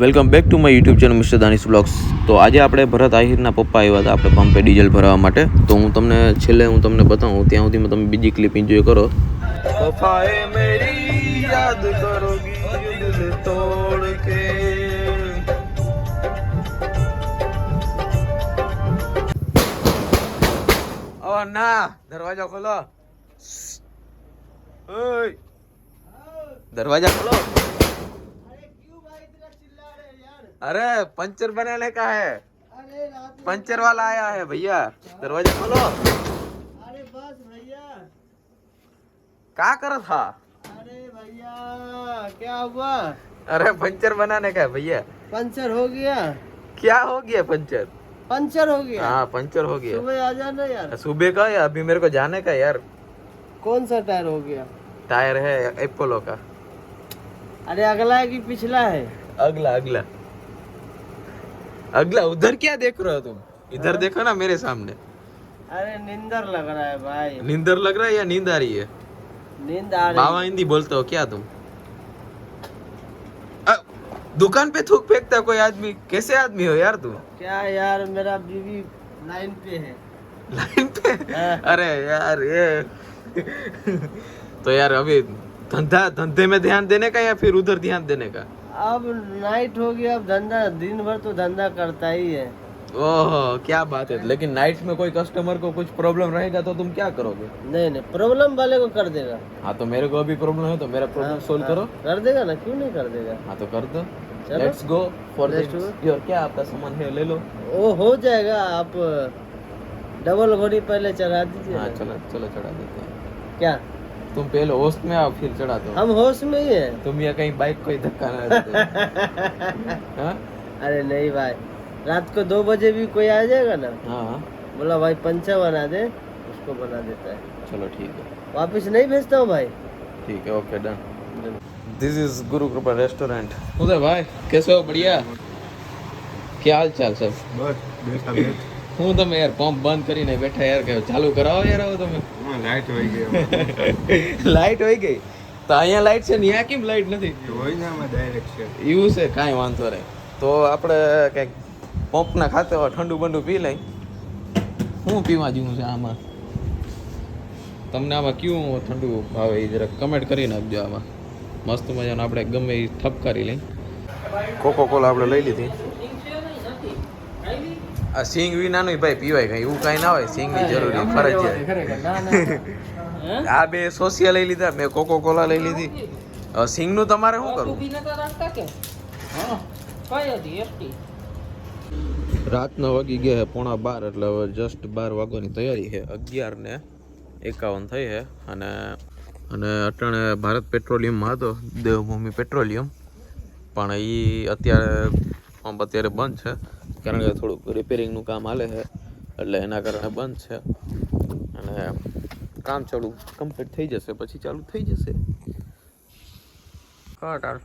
Welcome back to my YouTube channel mister Danish vlogs. તો આજે આપણે ભરત આહિરના પપ્પા આવ્યા હતા આપણે પંપે ડીઝલ ભરાવવા માટે. તો હું તમને બતાવું ત્યાં સુધીમાં તમે બીજી ક્લિપ એન્જોય કરો. વફાએ મેરી યાદ કરોગી દિલ તોડ કે. ઓ ના, દરવાજો ખોલો. ઓય, दरवाजा खोलो. अरे पंचर बनाने का है. पंचर वाला आया है भैया, दरवाजा खोलो. अरे बस भैया. क्या कर था? अरे भैया क्या हुआ? अरे पंचर बनाने का है भैया. पंचर हो गया. क्या हो गया पंचर? पंचर हो गया. हाँ पंचर हो गया. सुबह आ जाना यार. सुबह का या अभी मेरे को जाने का यार. कौन सा टायर हो गया? टायर है एपोलो का. अरे अगला है कि पिछला है? अगला अगला अगला. उधर क्या देख रहे हो तुम? इधर देखो ना मेरे सामने. अरे नींदर लग रहा है भाई. नींदर लग रहा है या नींद आ रही है? नींद आ रही. बाबा हिंदी बोलते हो क्या तुम? दुकान पे थूक फेंकता कोई आदमी. कैसे आदमी हो यार तुम? क्या यार, मेरा बीवी लाइन पे है. लाइन पे? अरे यार ये तो यार अभी धंधे में ध्यान देने का या फिर उधर ध्यान देने का? अब नाइट हो गया, अब धंधा दिन भर तो धंधा करता ही है. ओहो क्या बात है. लेकिन नाइट में कोई कस्टमर को कुछ प्रॉब्लम रहेगा तो तुम क्या करोगे? नहीं प्रॉब्लम वाले को कर देगा. हाँ तो मेरे को अभी प्रॉब्लम है तो मेरा प्रॉब्लम सोल्व करो. कर देगा ना, क्यों नहीं कर देगा. हाँ तो कर दो. चलो. Let's go for Let's go. Your. क्या आपका सामान है ले लो. वो हो जाएगा. आप डबल घोड़ी पहले चढ़ा दीजिए. हाँ ना. चलो चलो चढ़ा देते हैं. क्या तुम पहले होश में आओ फिर चढ़ा दो. हम होश में ही है. तुम या कहीं बाइक कोई धक्का ना देते. हाँ अरे नहीं भाई, रात को 2 बजे भी कोई आ जाएगा ना, हाँ बोला भाई पंचर बना दे, उसको बना देता है. चलो ठीक है. वापस नहीं भेजता हूँ भाई. ठीक है ओके डन. दिस इज गुरु कृपा रेस्टोरेंट. उधर भाई कैसे हो? बढ़िया. क्या हाल चाल सब? બસ બેઠા બેઠ હું તમે યાર પંપ બંધ કરીને બેઠા યાર કે ચાલુ કરાવો યાર હવે તમે. લાઈટ વહી ગઈ. લાઈટ હોય ગઈ તો અહીંયા લાઈટ છે ને અહીંયા કેમ લાઈટ નથી? હોય ને આમાં ડાયરેક્ટ છે. એવું છે કાંઈ વાંધો નહીં. તો આપણે કંઈક પંપના ખાતે ઠંડુ બંડુ પી લઈ. શું પીવા જેવું છે આમાં? તમને આમાં કયું ઠંડુ ભાવે એ જરાક કમેન્ટ કરી નાખજો. આમાં મસ્ત મજાનું આપણે ગમે એ ઠપકારી લઈ. કોકો કોલા આપણે લઈ લીધી. આ સિંગ વિનાનું ભાઈ પીવાય કઈ એવું કાંઈ ના હોય. સિંગની જરૂરી ફરજિયાત. આ બે સોસિયા લઈ લીધા, મેં કોકો કોલા લઈ લીધી. સિંગનું તમારે શું કરવું? રાતના વાગી ગયા 11:15 એટલે હવે જસ્ટ 12 વાગવાની તૈયારી છે. 11:51 થઈ છે. અને અટાણે ભારત પેટ્રોલિયમમાં હતો, દેવભૂમિ પેટ્રોલિયમ, પણ એ અત્યારે બંધ છે કારણ કે થોડુંક રિપેરિંગનું કામ હાલે છે એટલે એના કારણે બંધ છે. અને કામ ચાલુ કમ્પ્લીટ થઈ જશે પછી ચાલુ થઈ જશે. કાટાર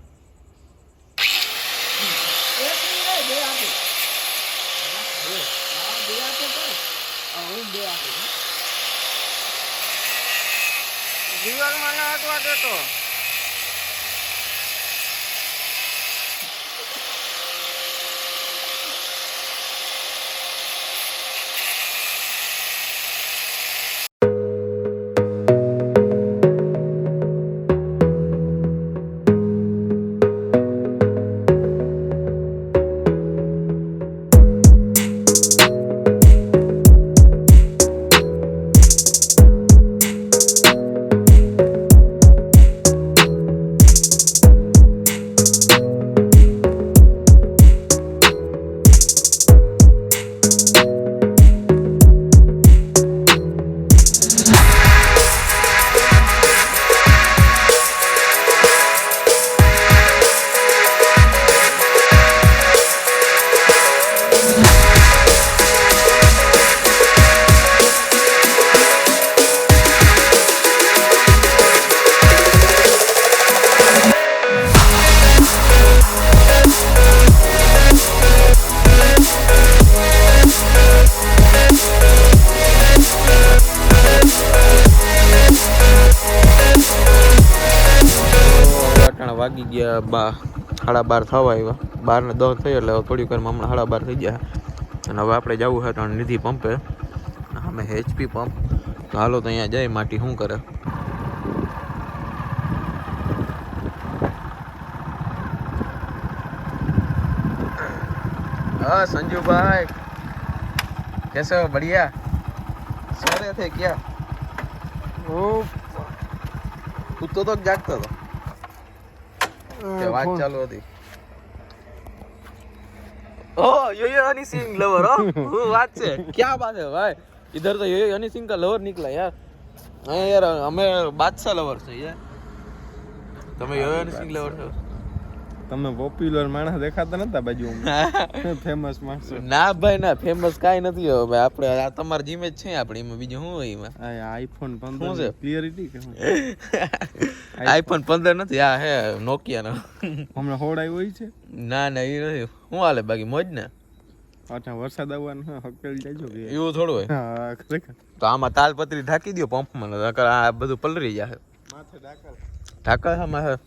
વાગી ગયા 12:30 થવા આવ્યા. 12 ને 10 થઈ એટલે થોડીક વારમાં હમણાં 12:30 થઈ ગયા અને હવે આપણે જવું છે તો નિધિ પંપે અમે HP પંપ તો હાલો તો અહીંયા જાય માટી શું કરે हाँ संजू भाई कैसे हो बढ़िया सो रहे थे क्या ओ तू तो जागता था क्या बात चालू होती ओह यो हनी सिंह लवर हो वो बात से क्या बात है भाई इधर तो यो हनी सिंह का लवर निकला यार हाँ यार हमें बादशाह लवर से यार तुम्हें यो हनी सिंह लवर से તમે પોપ્યુલર માણસ દેખાતા નતા બાજુમાં ફેમસ માણસ ના ભાઈ ના ફેમસ કાઈ નથી હવે ભાઈ આપણે આ તમાર જીમ જ છે આપણી એમાં બીજું શું હોય એમાં આ આઈફોન શું 15 છે? ક્લિયરિટી કે શું આઈફોન 15 નથી આ હે નોકિયાનો હમણાં હોડાઈ હોય છે ના ના એ નથી શું હાલે બાકી મોજ ને પાછા વરસાદ આવવાનો હકેલ જાજો કે એવું થોડું હોય હા ખરેખર તો આમાં તાલપત્રી ઢાંકી દો પંપમાં નકર આ બધું પલરી જાય માથે ડાકર ઢાંકા હે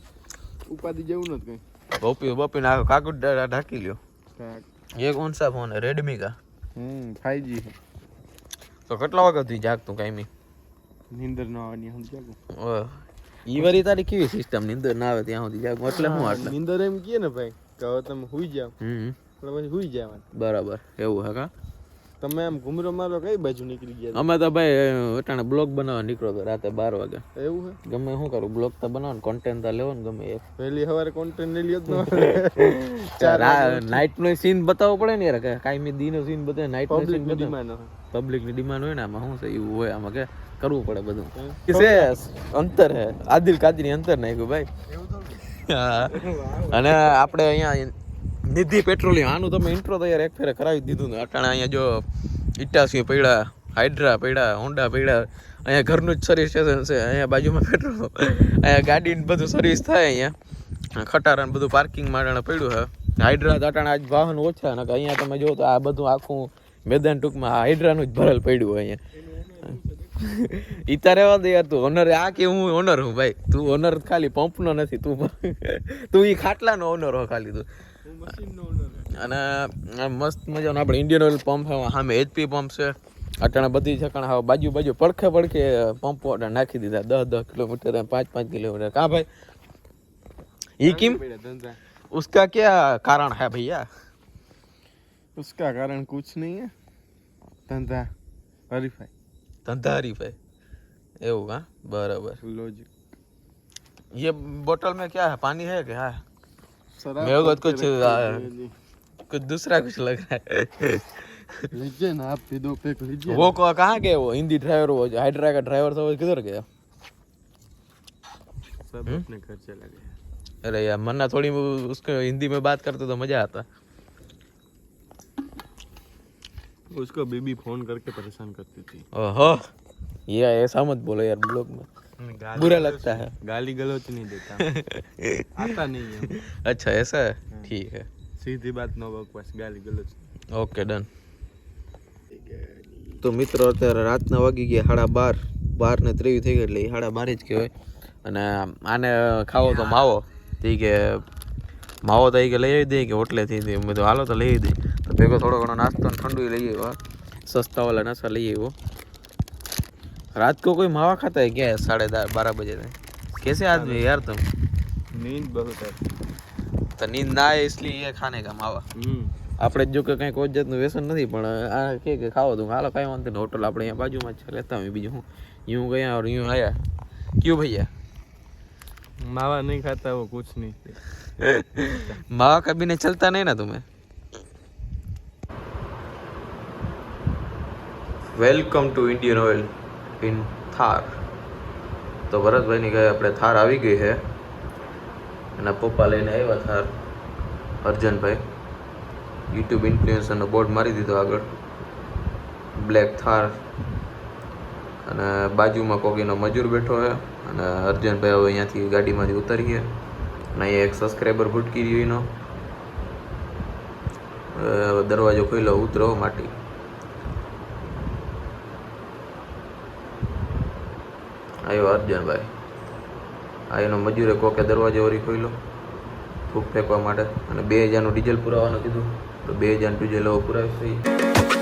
ઉપાધિ જેવું નથી બપી બપી ના કાકુ ઢાંકી લ્યો કઈ ये कौन सा फोन है रेडमी का 5G तो કેટલા વાગ્યાથી જાગતું કાયમી નીંદર ન આવવાની હમ જાગું ઈ વારી તારી કેવી સિસ્ટમ નીંદર ના આવે ત્યાં સુધી જાગું એટલે હું આટલે નીંદર એમ કહે ને ભાઈ કે હવે તમે હુઈ જાવ હમ એટલે પછી હુઈ જવાનું બરાબર એવું હે કા તમે આમ ઘુમરો મારો કઈ બાજુ નીકળી ગયા અમે તો ભાઈ અટાણે બ્લોગ બનાવવા નીકળો તો રાતે 12 વાગે એવું હે ગમે શું કરું બ્લોગ તો બનાવો કોન્ટેન્ટ તો લેવો ને ગમે એક પહેલી સવારે કોન્ટેન્ટ લઈ લ્યો જ નાઈટ નો સીન બતાવવો પડે ને યાર કાયમી દી નો સીન બતાવે નાઈટ નો સીન પબ્લિક બતાવે ડિમાન્ડ પબ્લિક ની ડિમાન્ડ હોય ને આમાં શું છે એવું હોય આમાં કે કરવું પડે બધું છે અંતર હે આદિલ કાદરી અંતર નાખ્યું ભાઈ હા. અને આપણે અહીંયા નિધિ પેટ્રોલિયમ આનું તમે ઇન્ટ્રો તો યાર એક ફેરે કરાવી દીધું ને અટાણે અહીંયા જો ઇટાસી પડ્યા હાઇડ્રા પડ્યા હોન્ડા પડ્યા અહીંયા ઘરનું જ સર્વિસ સ્ટેશન છે અહીંયા બાજુમાં પેટ્રોલ અહીંયા ગાડીને બધું સર્વિસ થાય અહીંયા ખટારા ને બધું પાર્કિંગ માટે પડ્યું છે હાઇડ્રા તો અટાણે આજ વાહન ઓછા ને અહીંયા તમે જો તો આ બધું આખું મેદાન ટૂંકમાં હાઇડ્રાનું જ ભરેલ પડ્યું હોય અહીંયા ઈ તારે વાત યાર તું ઓનર આ કે હું ઓનર હું ભાઈ તું ઓનર ખાલી પંપનો નથી તું ઈ ખાટલાનો ઓનર હો ખાલી તું અને મસ્ત મજાનો આપણે ઇન્ડિયન ઓઇલ પંપ છે સામે HP પંપ છે અટાણે બધી ઠેકાણે હવે બાજુ પડખે પંપ નાખી દીધા 10 કિલોમીટર 5 કિલોમીટર કા ભાઈ ये किम उसका क्या कारण है भैया उसका कारण कुछ नहीं है धंधा हरीफाई धंधा हरीफाई એવું हाँ बराबर लॉजिक ये बोतल में क्या है पानी है क्या है शराब मेरे को पत्ते कुछ रखे हुए हैं जी। कुछ दूसरा कुछ लग रहा है लीजिए ना आप भी 2 पैक लीजिए वो कहाँ गए वो हिंदी ड्राइवर वो हाइड्रा का ड्राइवर था वो किधर गया सब अपने घर चला गया अरे यार मन्ना थोड़ी उसको हिंदी में बात करते तो मजा आता उसको बीबी फोन करके परेशान करती थी ओहो ये ऐसा मत बोलो यार ब्लॉग में बुरा लगता है गाली गलौच नहीं देता आता नहीं है अच्छा ऐसा है ठीक है सीधी बात नो बकवास गाली गलौच ઓકે ડન તો મિત્રો અત્યારે રાતના વાગી ગયા 12:30 ને 23 થઈ ગઈ એટલે 12:30 જ કહેવાય અને આને ખાવો તો માવો તે કે માવો તો કે લઈ આવી દે કે હોટલેથી મેં તો હાલો તો લઈ આવી દે તો ભેગો થોડો ઘણો નાસ્તો ને ઠંડુ લઈ આવ્યો सस्ता वाला नशा लइए वो रात को कोई मावा खाता है क्या 12:30 बजे तक कैसे आदमी है यार तुम नींद बहुत है तो नींद ना आए इसलिए ये खाने का मावा આપણે જો કે કંઈ કોઈ જાતનું વ્યસન નથી પણ આ કે ખાવો તો હાલો કાંઈ વાંધો નહીં હોટલ આપણે અહીંયા બાજુમાં જ છે લેતા હોય બીજું હું यूं गया और यूं आया क्यों भैया मावा नहीं खाता वो कुछ नहीं मावा कभी नहीं चलता नहीं ना तुम्हें welcome to Indian oil in Thar તો ભરતભાઈની કહે આપણે થાર આવી ગઈ છે એના પપ્પા લઈને આવ્યા થાર અર્જનભાઈ યુટ્યુબ ઇન્ફ્લુએન્સરનો બોર્ડ મારી દીધો આગળ બ્લેક થાર અને બાજુમાં કોકીનો મજૂર બેઠો છે અને અર્જનભાઈ હવે અહીંયાથી ગાડીમાંથી ઉતરીએ અને અહીંયા એક સબસ્ક્રાઈબર ભૂટકી રહ્યો એનો દરવાજો ખોલ્યો ઉતરો માટી આવ્યો અર્જનભાઈ આ એનો મજૂરે કોકે દરવાજો વળી ખોલ્યો ધૂપ ફેંકવા માટે અને 2000નું ડીઝલ પુરાવાનું કીધું તો 2000 ડીઝલ હવે પુરાવીશ.